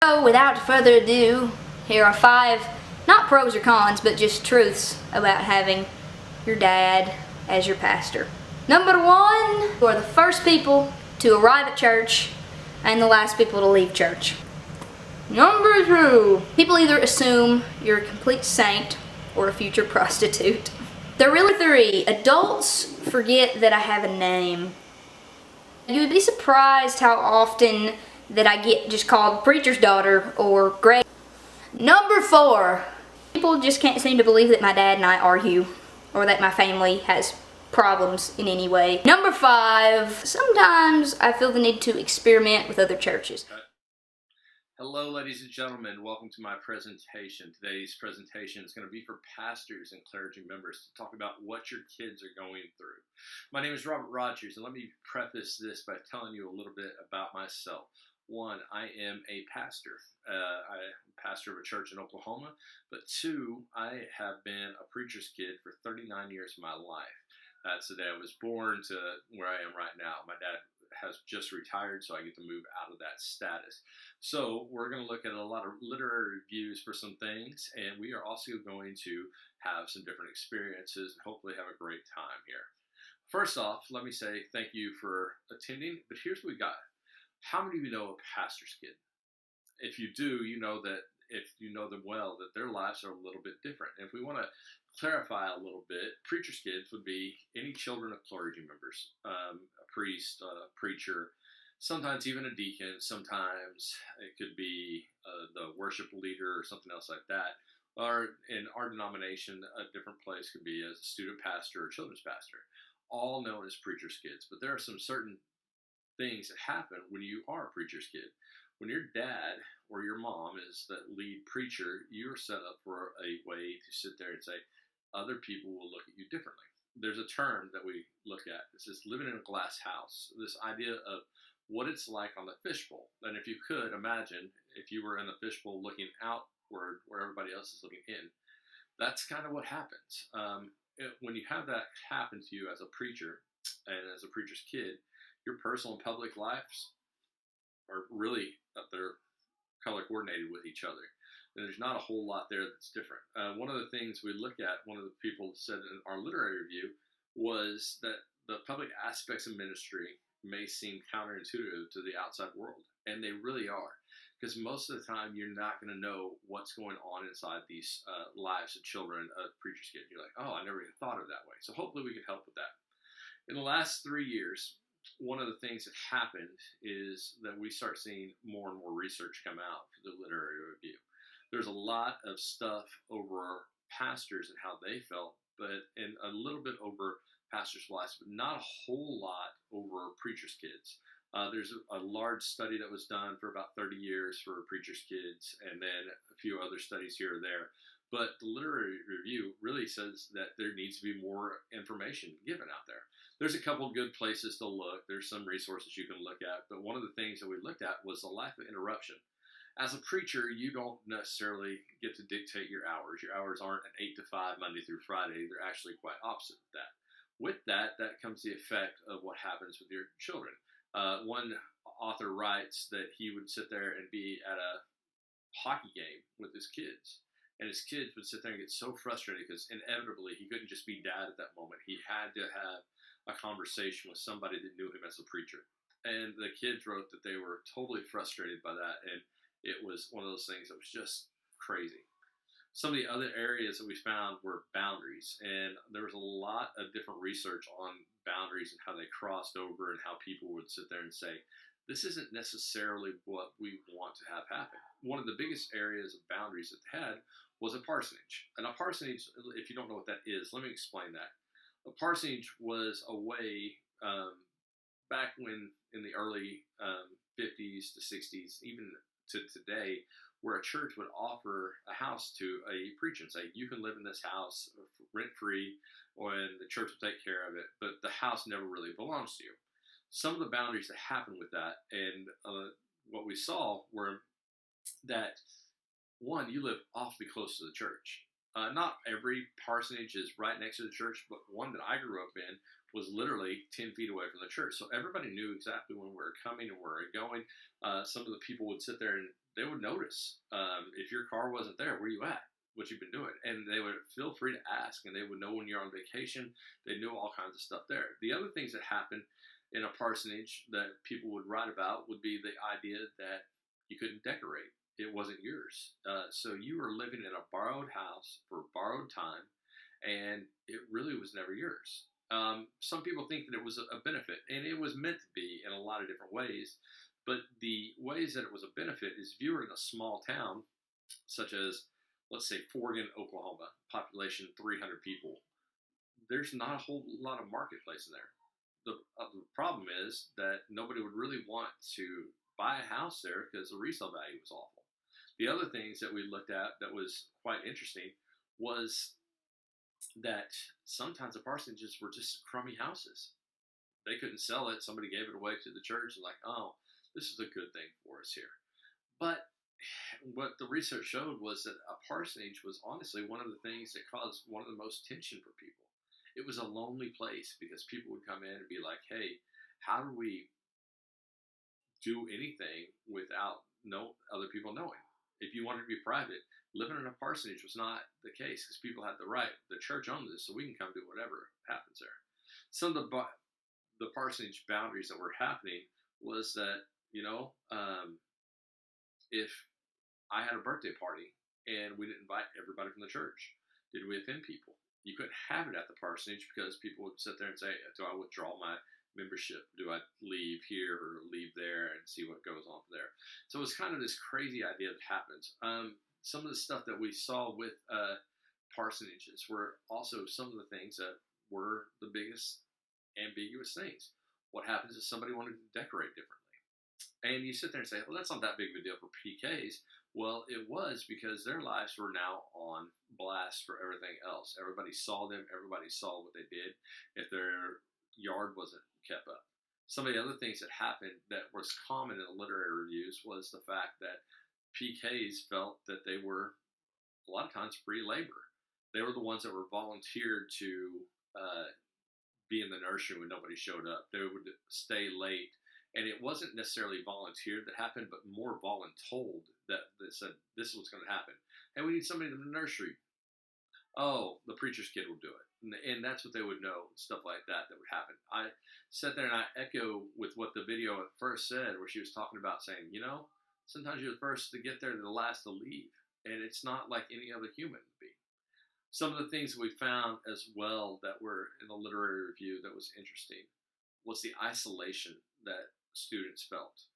So without further ado, here are 5, not pros or cons, but just truths about having your dad as your pastor. Number 1, you are the first people to arrive at church and the last people to leave church. Number 2, people either assume you're a complete saint or a future prostitute. There are really 3, adults forget that I have a name. You would be surprised how often that I get just called preacher's daughter or Greg. Number 4, people just can't seem to believe that my dad and I argue or that my family has problems in any way. Number 5, sometimes I feel the need to experiment with other churches. Hello, ladies and gentlemen. Welcome to my presentation. Today's presentation is going to be for pastors and clergy members to talk about what your kids are going through. My name is Robert Rogers, and let me preface this by telling you a little bit about myself. 1, I am a pastor. I'm pastor of a church in Oklahoma, but 2, I have been a preacher's kid for 39 years of my life. That's the day I was born to where I am right now. My dad has just retired, so I get to move out of that status. So we're going to look at a lot of literary reviews for some things, and we are also going to have some different experiences and hopefully have a great time here. First off, let me say thank you for attending, but here's what we got. How many of you know a pastor's kid? If you do, you know that if you know them well, that their lives are a little bit different. And if we want to clarify a little bit, preacher's kids would be any children of clergy members, a priest, a preacher, sometimes even a deacon. Sometimes it could be the worship leader or something else like that. Or in our denomination, a different place could be as a student pastor or children's pastor, all known as preacher's kids. But there are some certain things that happen when you are a preacher's kid. When your dad or your mom is the lead preacher, you're set up for a way to sit there and say, other people will look at you differently. There's a term that we look at. This is living in a glass house. This idea of what it's like on the fishbowl. And if you could imagine, if you were in the fishbowl looking outward where everybody else is looking in, that's kind of what happens. When you have that happen to you as a preacher and as a preacher's kid, your personal and public lives are really they're color coordinated with each other. And there's not a whole lot there that's different. One of the things we look at, one of the people said in our literary review, was that the public aspects of ministry may seem counterintuitive to the outside world, and they really are. Because most of the time, you're not going to know what's going on inside these lives of children, of preacher's kids. You're like, oh, I never even thought of it that way. So hopefully we can help with that. In the last 3 years, one of the things that happened is that we start seeing more and more research come out for the literary review. There's a lot of stuff over pastors and how they felt, and a little bit over pastors' wives, but not a whole lot over preachers' kids. There's a large study that was done for about 30 years for preachers' kids, and then a few other studies here or there. But the literary review really says that there needs to be more information given out there. There's a couple good places to look. There's some resources you can look at. But one of the things that we looked at was the lack of interruption. As a preacher, you don't necessarily get to dictate your hours. Your hours aren't an 8 to 5 Monday through Friday. They're actually quite opposite of that. With that comes the effect of what happens with your children. One author writes that he would sit there and be at a hockey game with his kids. And his kids would sit there and get so frustrated because inevitably he couldn't just be dad at that moment. He had to have a conversation with somebody that knew him as a preacher. And the kids wrote that they were totally frustrated by that. And it was one of those things that was just crazy. Some of the other areas that we found were boundaries. And there was a lot of different research on boundaries and how they crossed over and how people would sit there and say, this isn't necessarily what we want to have happen. One of the biggest areas of boundaries that they had was a parsonage. And a parsonage, if you don't know what that is, let me explain that. A parsonage was a way, back when in the early 50s to 60s, even to today, where a church would offer a house to a preacher and say, you can live in this house rent-free, and the church will take care of it, but the house never really belongs to you. Some of the boundaries that happened with that, and what we saw were that, one, you live awfully close to the church. Not every parsonage is right next to the church, but one that I grew up in was literally 10 feet away from the church. So everybody knew exactly when we were coming and where we were going. Some of the people would sit there and they would notice if your car wasn't there, where you at? What you've been doing? And they would feel free to ask, and they would know when you're on vacation. They knew all kinds of stuff there. The other things that happen in a parsonage that people would write about would be the idea that you couldn't decorate. It wasn't yours. So you were living in a borrowed house for borrowed time, and it really was never yours. Some people think that it was a benefit, and it was meant to be in a lot of different ways. But the ways that it was a benefit is if you were in a small town, such as, let's say, Forgan, Oklahoma, population 300 people, there's not a whole lot of marketplace in there. The problem is that nobody would really want to buy a house there because the resale value was awful. The other things that we looked at that was quite interesting was that sometimes the parsonages were just crummy houses. They couldn't sell it. Somebody gave it away to the church and like, oh, this is a good thing for us here. But what the research showed was that a parsonage was honestly one of the things that caused one of the most tension for people. It was a lonely place because people would come in and be like, hey, how do we do anything without other people knowing? If you wanted to be private, living in a parsonage was not the case because people had the right. The church owned this, so we can come do whatever happens there. Some of the parsonage boundaries that were happening was that, if I had a birthday party and we didn't invite everybody from the church, did we offend people? You couldn't have it at the parsonage because people would sit there and say, do I withdraw my membership? Do I leave here or leave there and see what goes on there? So it was kind of this crazy idea that happens. Some of the stuff that we saw with parsonages were also some of the things that were the biggest ambiguous things. What happens if somebody wanted to decorate differently? And you sit there and say, well, that's not that big of a deal for PKs. Well, it was because their lives were now on blast for everything else. Everybody saw them. Everybody saw what they did if their yard wasn't kept up. Some of the other things that happened that was common in the literary reviews was the fact that PKs felt that they were a lot of times free labor. They were the ones that were volunteered to be in the nursery when nobody showed up. They would stay late. And it wasn't necessarily volunteered that happened, but more voluntold that said, this is what's going to happen. Hey, we need somebody in the nursery. Oh, the preacher's kid will do it. And that's what they would know, stuff like that would happen. I sat there and I echo with what the video at first said, where she was talking about saying, sometimes you're the first to get there and the last to leave. And it's not like any other human being. Some of the things we found as well that were in the literary review that was interesting was the isolation that students felt.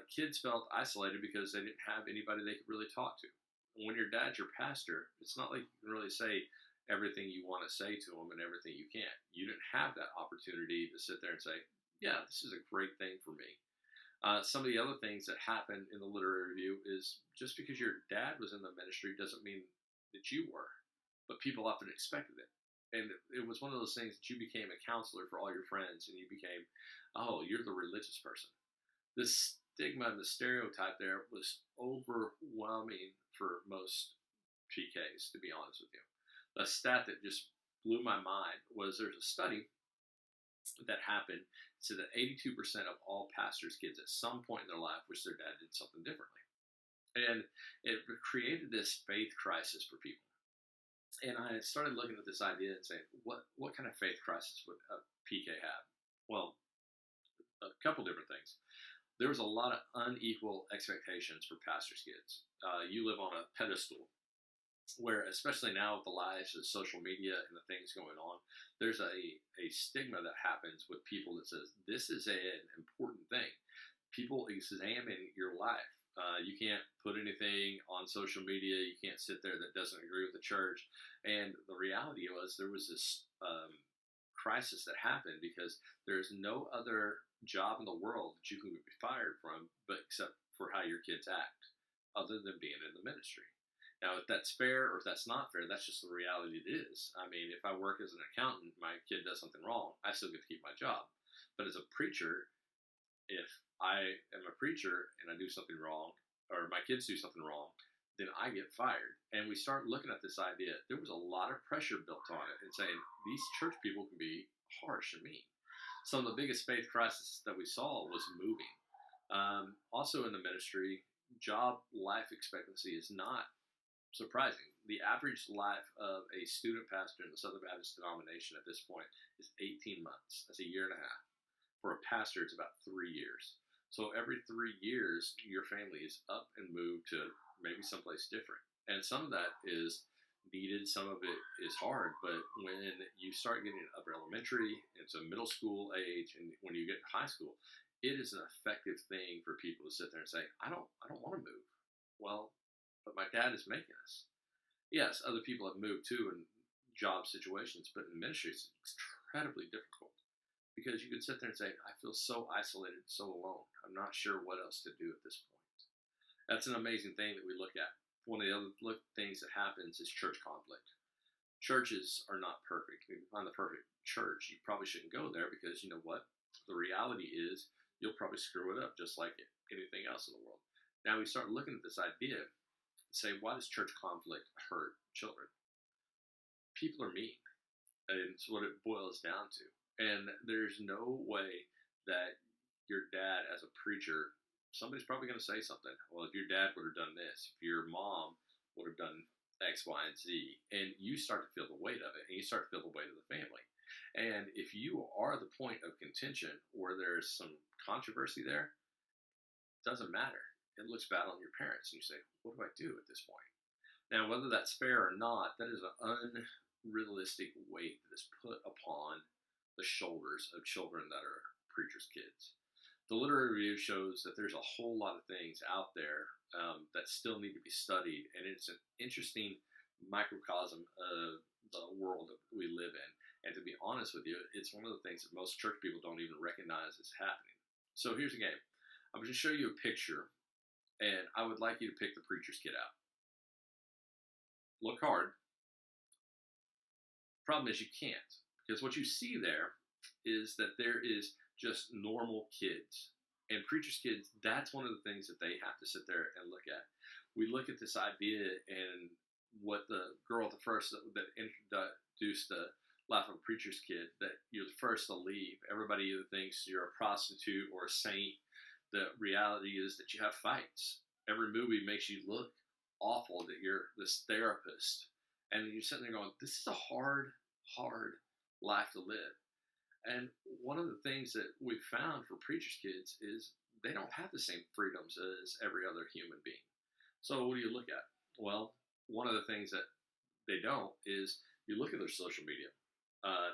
Kids felt isolated because they didn't have anybody they could really talk to. When your dad's your pastor, it's not like you can really say everything you want to say to them and everything you can't. You didn't have that opportunity to sit there and say, yeah, this is a great thing for me. Some of the other things that happened in the literary review is just because your dad was in the ministry doesn't mean that you were, but people often expected it. And it was one of those things that you became a counselor for all your friends, and you became, oh, you're the religious person. The stigma and the stereotype there was overwhelming for most PKs, to be honest with you. The stat that just blew my mind was there's a study that happened, so that 82% of all pastors' kids at some point in their life wish their dad did something differently. And it created this faith crisis for people. And I started looking at this idea and saying, what kind of faith crisis would a PK have? Well, a couple different things. There was a lot of unequal expectations for pastors' kids. You live on a pedestal where, especially now with the lives of social media and the things going on, there's a stigma that happens with people that says, this is an important thing. People examine your life. You can't put anything on social media. You can't sit there that doesn't agree with the church. And the reality was there was this crisis that happened because there's no other job in the world that you can be fired from, but except for how your kids act, other than being in the ministry. Now, if that's fair or if that's not fair, that's just the reality it is. I mean, if I work as an accountant, my kid does something wrong, I still get to keep my job. But as a preacher, if I am a preacher and I do something wrong, or my kids do something wrong, then I get fired. And we start looking at this idea. There was a lot of pressure built on it and saying these church people can be harsh and mean. Some of the biggest faith crises that we saw was moving. Also in the ministry, job life expectancy is not surprising. The average life of a student pastor in the Southern Baptist denomination at this point is 18 months. That's a year and a half. For a pastor, it's about 3 years. So every 3 years, your family is up and moved to maybe someplace different. And some of that is needed, some of it is hard, but when you start getting upper elementary into middle school age, and when you get to high school, it is an effective thing for people to sit there and say, I don't want to move. Well, but my dad is making us. Yes, other people have moved too in job situations, but in ministry it's incredibly difficult because you could sit there and say, I feel so isolated, so alone. I'm not sure what else to do at this point. That's an amazing thing that we look at. One of the other things that happens is church conflict. Churches are not perfect. If you find the perfect church, you probably shouldn't go there because you know what? The reality is you'll probably screw it up just like anything else in the world. Now we start looking at this idea and say, why does church conflict hurt children? People are mean. And it's what it boils down to. And there's no way that your dad as a preacher, somebody's probably going to say something. Well, if your dad would have done this, if your mom would have done X, Y, and Z, and you start to feel the weight of it, and you start to feel the weight of the family. And if you are the point of contention or there's some controversy there, it doesn't matter. It looks bad on your parents, and you say, what do I do at this point? Now, whether that's fair or not, that is an unrealistic weight that is put upon the shoulders of children that are preachers' kids. The literary review shows that there's a whole lot of things out there that still need to be studied, and it's an interesting microcosm of the world that we live in. And to be honest with you, it's one of the things that most church people don't even recognize is happening. So here's a game. I'm going to show you a picture, and I would like you to pick the preacher's kid out. Look hard. Problem is you can't, because what you see there is that there is just normal kids. And preachers' kids, that's one of the things that they have to sit there and look at. We look at this idea and what the girl at the first that introduced the life of a preacher's kid, that you're the first to leave. Everybody either thinks you're a prostitute or a saint. The reality is that you have fights. Every movie makes you look awful, that you're this therapist. And you're sitting there going, this is a hard life to live. And one of the things that we've found for preachers' kids is they don't have the same freedoms as every other human being. So what do you look at? Well, one of the things that they don't is you look at their social media.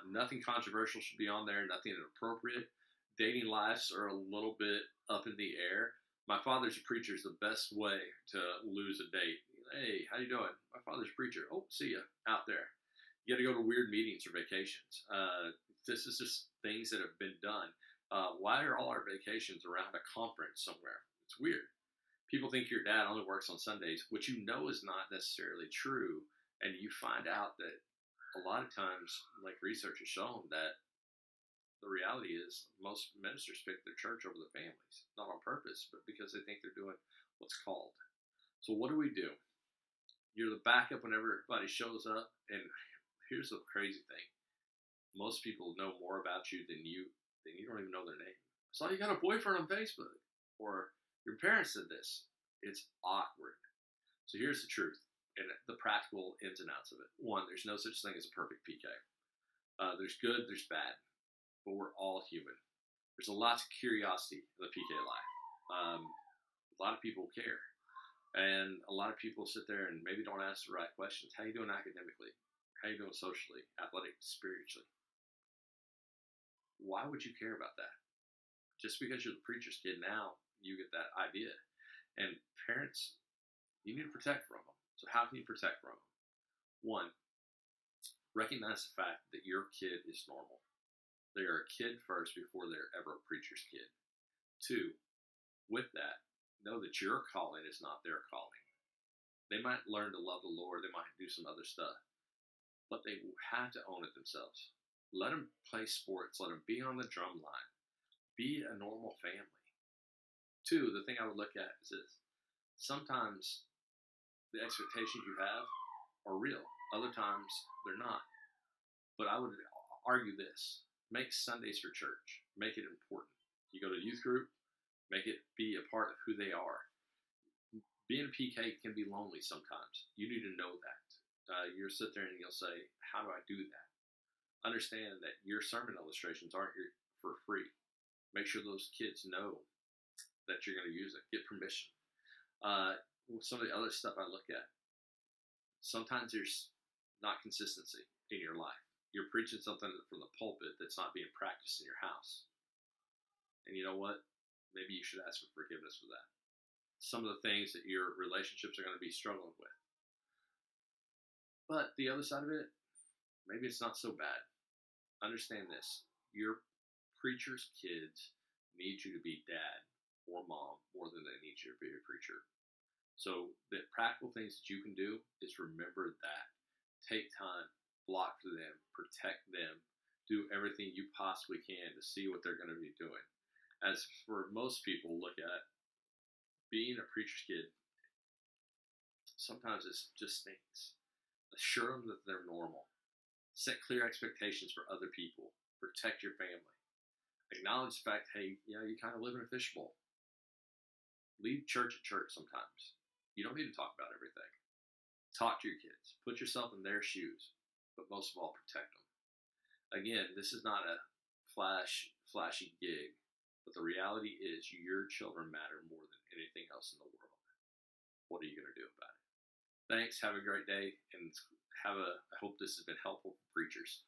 Nothing controversial should be on there, nothing inappropriate. Dating lives are a little bit up in the air. My father's a preacher is the best way to lose a date. Hey, how you doing? My father's a preacher. Oh, see ya out there. You got to go to weird meetings or vacations. This is just things that have been done. Why are all our vacations around a conference somewhere? It's weird. People think your dad only works on Sundays, which you know is not necessarily true. And you find out that a lot of times, like research has shown, that the reality is most ministers pick their church over the families, not on purpose, but because they think they're doing what's called. So what do? You're the backup whenever everybody shows up. And here's the crazy thing. Most people know more about you than you don't even know their name. So you got a boyfriend on Facebook, or your parents did this. It's awkward. So here's the truth and the practical ins and outs of it. One, there's no such thing as a perfect PK. There's good, there's bad, but we're all human. There's a lot of curiosity in the PK life. A lot of people care, and a lot of people sit there and maybe don't ask the right questions. How you doing academically? How you doing socially, athletically, spiritually? Why would you care about that? Just because you're the preacher's kid now, you get that idea. And parents, you need to protect from them. So how can you protect from them? One, recognize the fact that your kid is normal. They are a kid first before they're ever a preacher's kid. Two, with that, know that your calling is not their calling. They might learn to love the Lord. They might do some other stuff. But they have to own it themselves. Let them play sports. Let them be on the drum line. Be a normal family. Two, the thing I would look at is this. Sometimes the expectations you have are real. Other times they're not. But I would argue this. Make Sundays for church. Make it important. You go to youth group, make it be a part of who they are. Being a PK can be lonely sometimes. You need to know that. You'll sit there and you'll say, how do I do that? Understand that your sermon illustrations aren't for free. Make sure those kids know that you're going to use it. Get permission. Some of the other stuff I look at, sometimes there's not consistency in your life. You're preaching something from the pulpit that's not being practiced in your house. And you know what? Maybe you should ask for forgiveness for that. Some of the things that your relationships are going to be struggling with. But the other side of it, maybe it's not so bad. Understand this. Your preacher's kids need you to be dad or mom more than they need you to be a preacher. So the practical things that you can do is remember that. Take time, block for them, protect them, do everything you possibly can to see what they're going to be doing. As for most people look at, being a preacher's kid, sometimes it just stinks. Assure them that they're normal. Set clear expectations for other people. Protect your family. Acknowledge the fact, hey, you kind of live in a fishbowl. Leave church at church sometimes. You don't need to talk about everything. Talk to your kids. Put yourself in their shoes. But most of all, protect them. Again, this is not a flashy gig. But the reality is your children matter more than anything else in the world. What are you going to do about it? Thanks. Have a great day. And I hope this has been helpful for preachers.